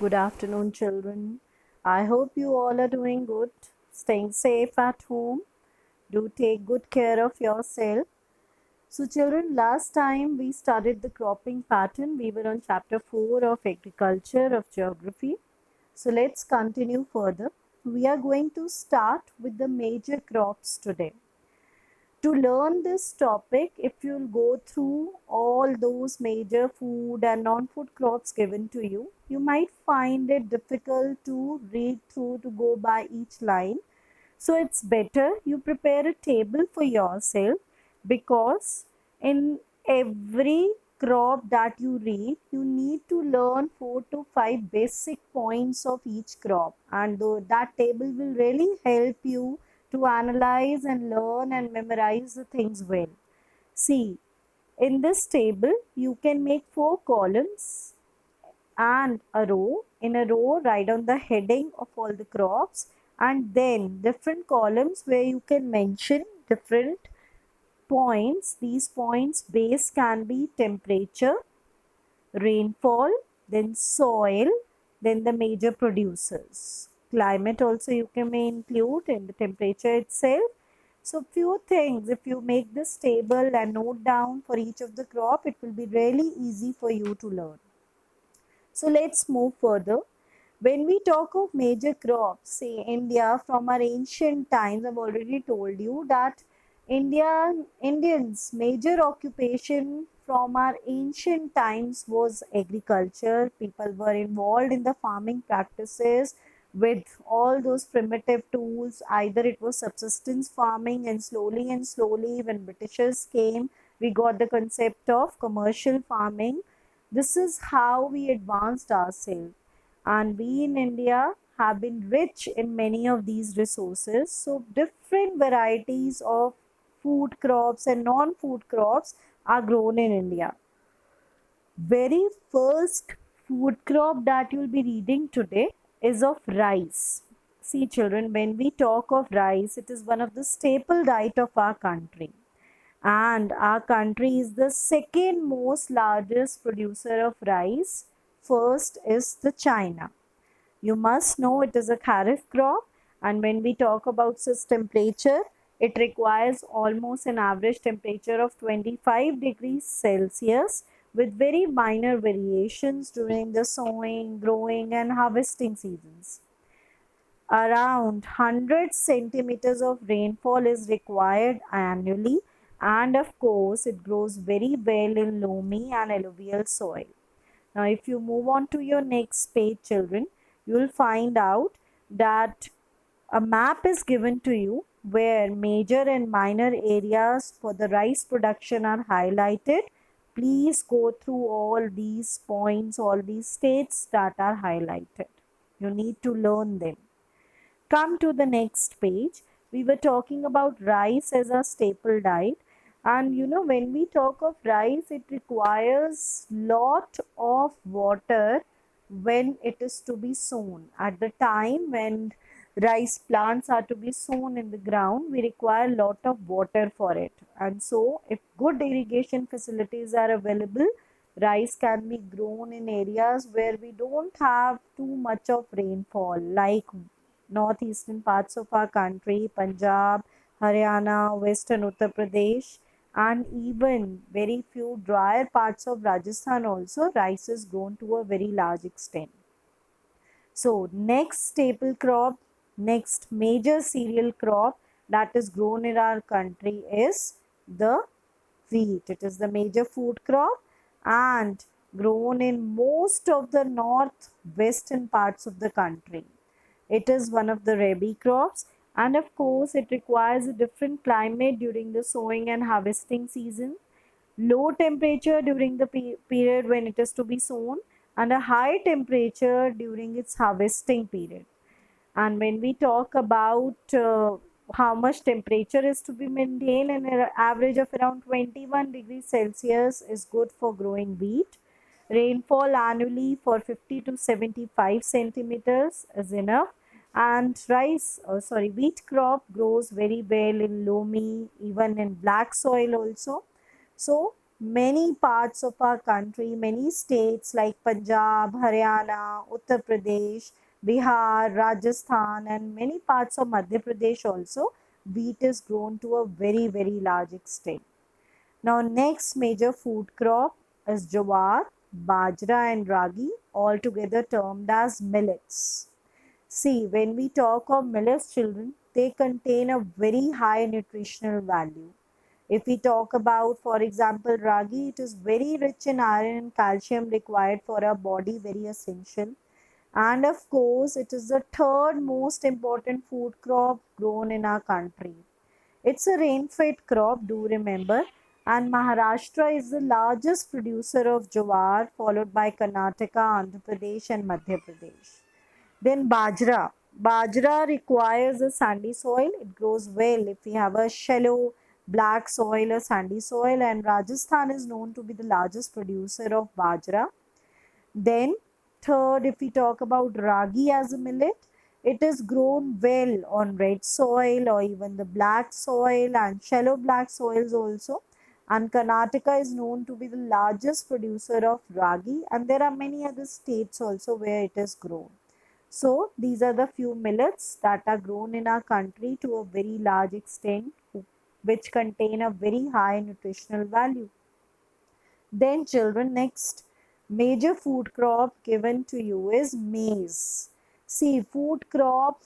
Good afternoon, children. I hope you all are doing good, staying safe at home. Do take good care of yourself. So, children, last time we studied the cropping pattern. We were on chapter 4 of agriculture of geography. So, let's continue further. We are going to start with the major crops today. To learn this topic, if you'll go through all those major food and non-food crops given to you, you might find it difficult to read through to go by each line. So it's better you prepare a table for yourself, because in every crop that you read, you need to learn 4 to 5 basic points of each crop, and that table will really help you to analyze and learn and memorize the things well. See, in this table, you can make 4 columns and a row. In a row, write down the heading of all the crops, and then different columns where you can mention different points. These points base can be temperature, rainfall, then soil, then the major producers. Climate also you can may include in the temperature itself. So few things, if you make this table and note down for each of the crop, it will be really easy for you to learn. So let's move further. When we talk of major crops, say India, from our ancient times, I've already told you that Indians' major occupation from our ancient times was agriculture. People were involved in the farming practices with all those primitive tools. Either it was subsistence farming, and slowly, when Britishers came, we got the concept of commercial farming. This is how we advanced ourselves, and we in India have been rich in many of these resources. So, different varieties of food crops and non food crops are grown in India. Very first food crop that you'll be reading today is of rice. See, children, when we talk of rice, it is one of the staple diet of our country, and our country is the second most largest producer of rice. First is the China. You must know it is a kharif crop, and when we talk about its temperature, it requires almost an average temperature of 25 degrees Celsius, with very minor variations during the sowing, growing, and harvesting seasons. Around 100 centimeters of rainfall is required annually, and of course, it grows very well in loamy and alluvial soil. Now, if you move on to your next page, children, you will find out that a map is given to you where major and minor areas for the rice production are highlighted. Please go through all these points, all these states that are highlighted. You need to learn them. Come to the next page. We were talking about rice as a staple diet, and when we talk of rice, it requires lot of water when it is to be sown. At the time when rice plants are to be sown in the ground, we require lot of water for it, and so if good irrigation facilities are available, rice can be grown in areas where we don't have too much of rainfall, like northeastern parts of our country, Punjab, Haryana, Western Uttar Pradesh, and even very few drier parts of Rajasthan also, rice is grown to a very large extent. So, next staple crop, next major cereal crop that is grown in our country is the wheat. It is the major food crop and grown in most of the northwestern parts of the country. It is one of the rabi crops, and of course it requires a different climate during the sowing and harvesting season, low temperature during the period when it is to be sown, and a high temperature during its harvesting period. And when we talk about how much temperature is to be maintained, an average of around 21 degrees Celsius is good for growing wheat. Rainfall annually for 50 to 75 centimeters is enough. And wheat crop grows very well in loamy, even in black soil also. So many parts of our country, many states like Punjab, Haryana, Uttar Pradesh, Bihar, Rajasthan, and many parts of Madhya Pradesh also, wheat is grown to a very, very large extent. Now, next major food crop is jawar, bajra, and ragi, altogether termed as millets. See, when we talk of millets, children, they contain a very high nutritional value. If we talk about, for example, ragi, it is very rich in iron and calcium required for our body, very essential. And of course, it is the third most important food crop grown in our country. It's a rain-fed crop, do remember. And Maharashtra is the largest producer of jowar, followed by Karnataka, Andhra Pradesh, and Madhya Pradesh. Then bajra. Bajra requires a sandy soil. It grows well if we have a shallow black soil or sandy soil, and Rajasthan is known to be the largest producer of bajra. Then, third, if we talk about ragi as a millet, it is grown well on red soil or even the black soil and shallow black soils also. And Karnataka is known to be the largest producer of ragi, and there are many other states also where it is grown. So, these are the few millets that are grown in our country to a very large extent, which contain a very high nutritional value. Then, children, next major food crop given to you is maize. See, food crop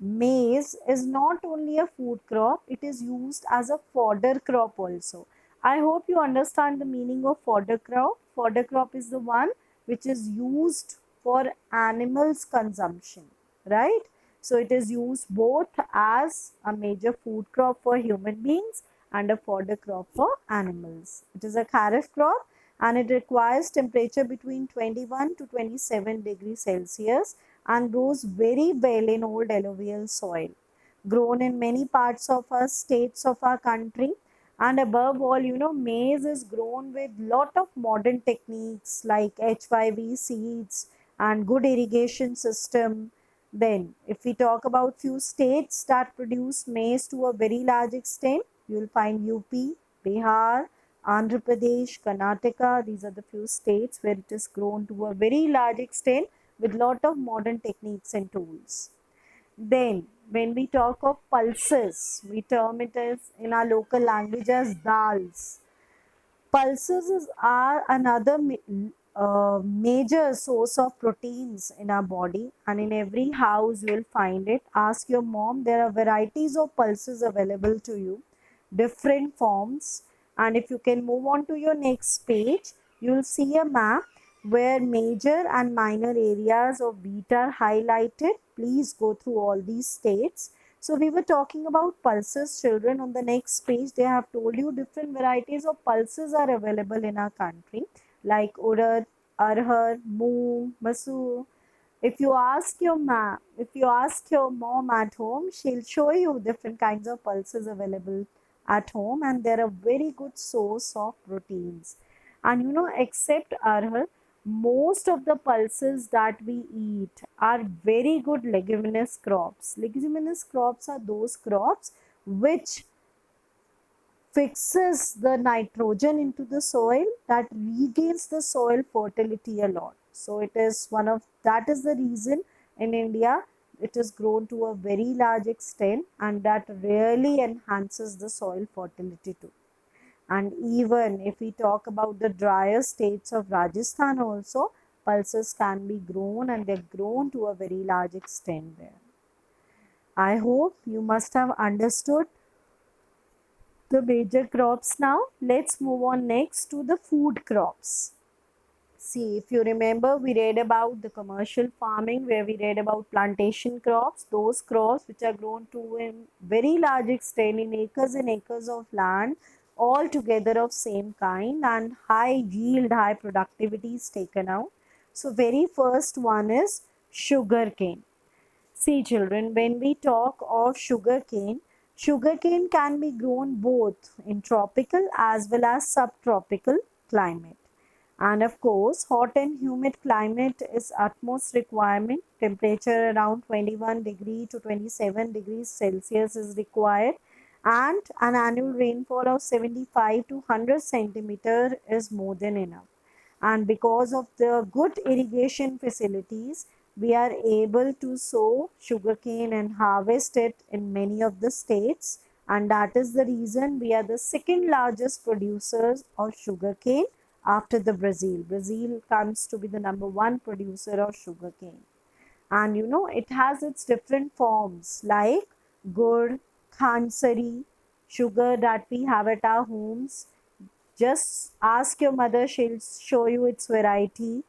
maize is not only a food crop, it is used as a fodder crop also. I hope you understand the meaning of fodder crop. Fodder crop is the one which is used for animals consumption, right? So it is used both as a major food crop for human beings and a fodder crop for animals. It is a kharif crop and it requires temperature between 21 to 27 degrees Celsius and grows very well in old alluvial soil. Grown in many parts of our states of our country, and above all, maize is grown with lot of modern techniques like HYV seeds and good irrigation system. Then, if we talk about few states that produce maize to a very large extent, you will find UP, Bihar, Andhra Pradesh, Karnataka. These are the few states where it is grown to a very large extent with lot of modern techniques and tools. Then, when we talk of pulses, we term it as in our local language as dals. Are another major source of proteins in our body, and in every house you will find it. Ask your mom, there are varieties of pulses available to you, different forms. And if you can move on to your next page, you will see a map where major and minor areas of wheat are highlighted. Please go through all these states. So we were talking about pulses, children. On the next page, they have told you different varieties of pulses are available in our country, like urad, arhar, moong, masoor. If you ask your mom at home, she'll show you different kinds of pulses available at home, and they're a very good source of proteins. And except arhar, most of the pulses that we eat are very good leguminous crops. Leguminous crops are those crops which fixes the nitrogen into the soil, that regains the soil fertility a lot. So it is one of that is the reason in India it is grown to a very large extent, and that really enhances the soil fertility too. And even if we talk about the drier states of Rajasthan also, pulses can be grown, and they're grown to a very large extent there. I hope you must have understood the major crops now. Let's move on next to the food crops. See, if you remember, we read about the commercial farming where we read about plantation crops, those crops which are grown to a very large extent in acres and acres of land, all together of same kind, and high yield, high productivity is taken out. So, very first one is sugarcane. See, children, when we talk of sugarcane can be grown both in tropical as well as subtropical climate. And of course, hot and humid climate is utmost requirement. Temperature around 21 degree to 27 degrees Celsius is required. and an annual rainfall of 75 to 100 centimeter is more than enough. And because of the good irrigation facilities, we are able to sow sugarcane and harvest it in many of the states, and that is the reason we are the second largest producers of sugarcane after the Brazil comes to be the number one producer of sugarcane. And it has its different forms like gur, khansari, sugar that we have at our homes. Just ask your mother, she'll show you its variety.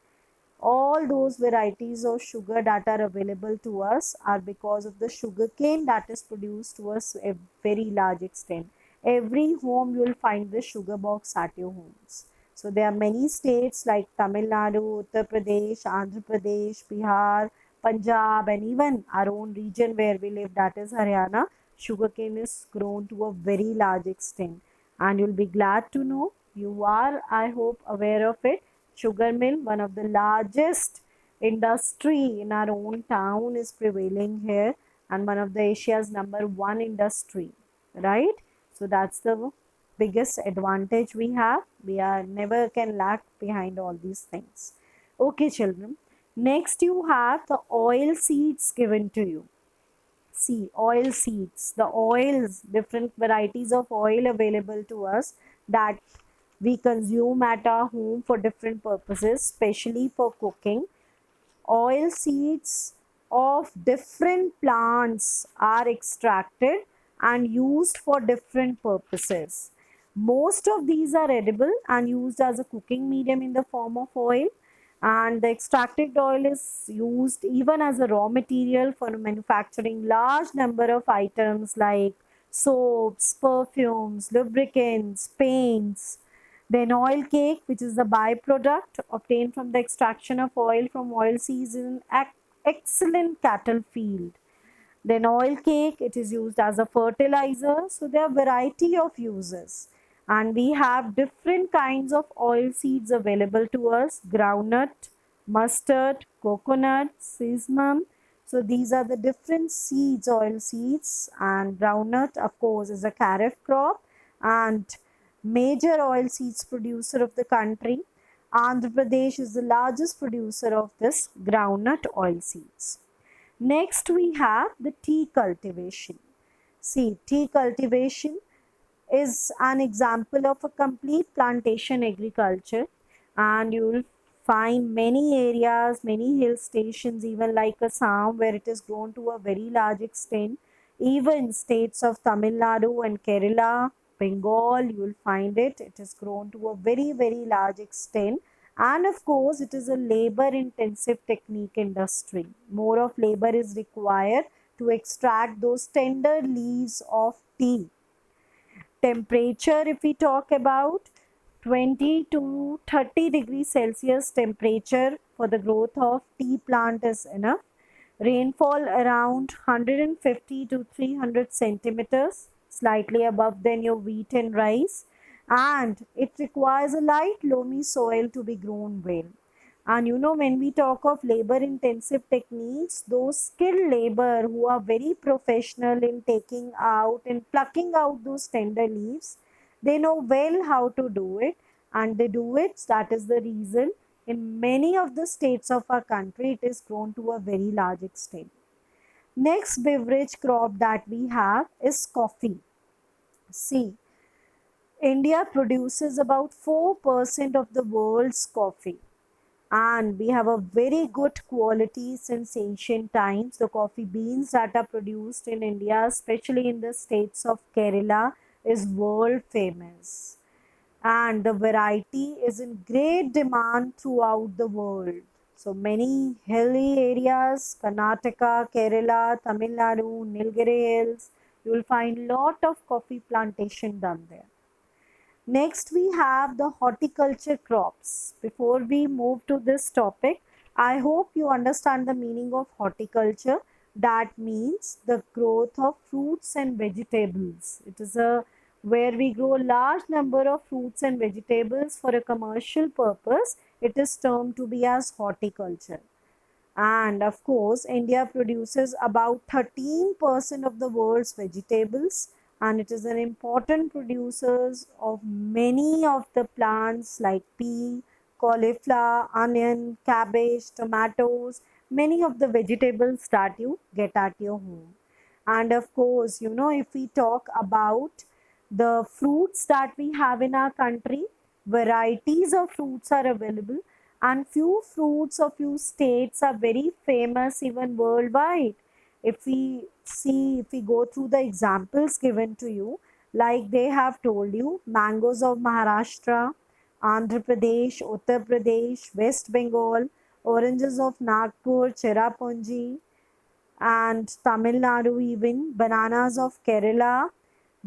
All those varieties of sugar that are available to us are because of the sugar cane that is produced to us a very large extent. Every home you will find the sugar box at your homes. So there are many states like Tamil Nadu, Uttar Pradesh, Andhra Pradesh, Bihar, Punjab, and even our own region where we live, that is Haryana. Sugarcane is grown to a very large extent, and you'll be glad to know, you are, I hope, aware of it. Sugar mill, one of the largest industry in our own town, is prevailing here, and one of the Asia's number one industry, right? So that's the biggest advantage we have. We are never can lag behind all these things. Okay, children. Next, you have the oil seeds given to you. See, oil seeds, the oils, different varieties of oil available to us that we consume at our home for different purposes, especially for cooking. Oil seeds of different plants are extracted and used for different purposes. Most of these are edible and used as a cooking medium in the form of oil, and the extracted oil is used even as a raw material for manufacturing large number of items like soaps, perfumes, lubricants, paints. Then oil cake, which is the byproduct obtained from the extraction of oil from oil seeds in an excellent cattle field. Then oil cake, it is used as a fertilizer. So there are variety of uses. And we have different kinds of oil seeds available to us: groundnut, mustard, coconut, sesame. So these are the different seeds, oil seeds. And groundnut, of course, is a kharif crop and major oil seeds producer of the country. Andhra Pradesh is the largest producer of this groundnut oil seeds. Next, we have the tea cultivation. See, tea cultivation is an example of a complete plantation agriculture, and you will find many areas, many hill stations, even like Assam, where it is grown to a very large extent. Even states of Tamil Nadu and Kerala, Bengal, you will find it. It is grown to a very, very large extent. And of course, it is a labor intensive technique industry. More of labor is required to extract those tender leaves of tea. Temperature, if we talk about, 20 to 30 degrees Celsius temperature for the growth of tea plant is enough. Rainfall around 150 to 300 centimeters, slightly above than your wheat and rice. And it requires a light loamy soil to be grown well. And when we talk of labor intensive techniques, those skilled labor who are very professional in taking out and plucking out those tender leaves, they know well how to do it, and they do it. That is the reason in many of the states of our country it is grown to a very large extent. Next beverage crop that we have is coffee. See, India produces about 4% of the world's coffee, and we have a very good quality since ancient times. The coffee beans that are produced in India, especially in the states of Kerala, is world famous, and the variety is in great demand throughout the world. So many hilly areas, Karnataka, Kerala, Tamil Nadu, Nilgiri Hills, you will find lot of coffee plantation done there. Next, we have the horticulture crops. Before we move to this topic, I hope you understand the meaning of horticulture. That means the growth of fruits and vegetables. It is a where we grow a large number of fruits and vegetables for a commercial purpose. It is termed to be as horticulture. And of course, India produces about 13% of the world's vegetables, and it is an important producers of many of the plants like pea, cauliflower, onion, cabbage, tomatoes, many of the vegetables that you get at your home. And of course, if we talk about the fruits that we have in our country, varieties of fruits are available, and few fruits of few states are very famous even worldwide. If we go through the examples given to you, like they have told you, mangoes of Maharashtra, Andhra Pradesh, Uttar Pradesh, West Bengal, oranges of Nagpur, Cherrapunji, and Tamil Nadu, even bananas of Kerala,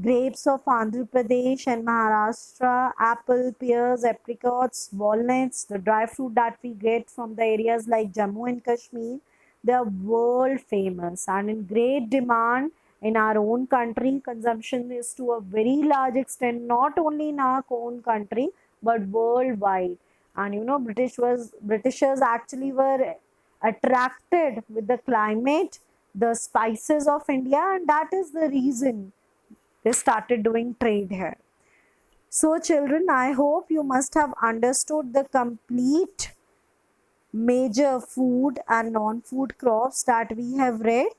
grapes of Andhra Pradesh and Maharashtra, apple, pears, apricots, walnuts, the dry fruit that we get from the areas like Jammu and Kashmir, they are world famous and in great demand in our own country. Consumption is to a very large extent, not only in our own country but worldwide. And Britishers actually were attracted with the climate, the spices of India, and that is the reason they started doing trade here. So, children, I hope you must have understood the complete major food and non food crops that we have read,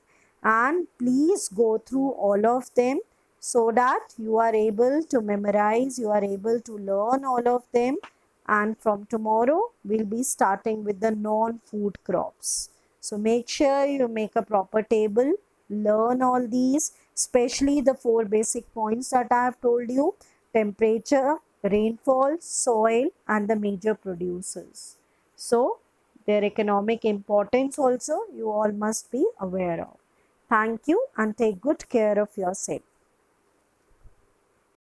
and please go through all of them so that you are able to memorize, you are able to learn all of them. And from tomorrow, we'll be starting with the non food crops. So make sure you make a proper table, learn all these, especially the four basic points that I have told you: temperature, rainfall, soil, and the major producers. So, their economic importance also you all must be aware of. Thank you and take good care of yourself.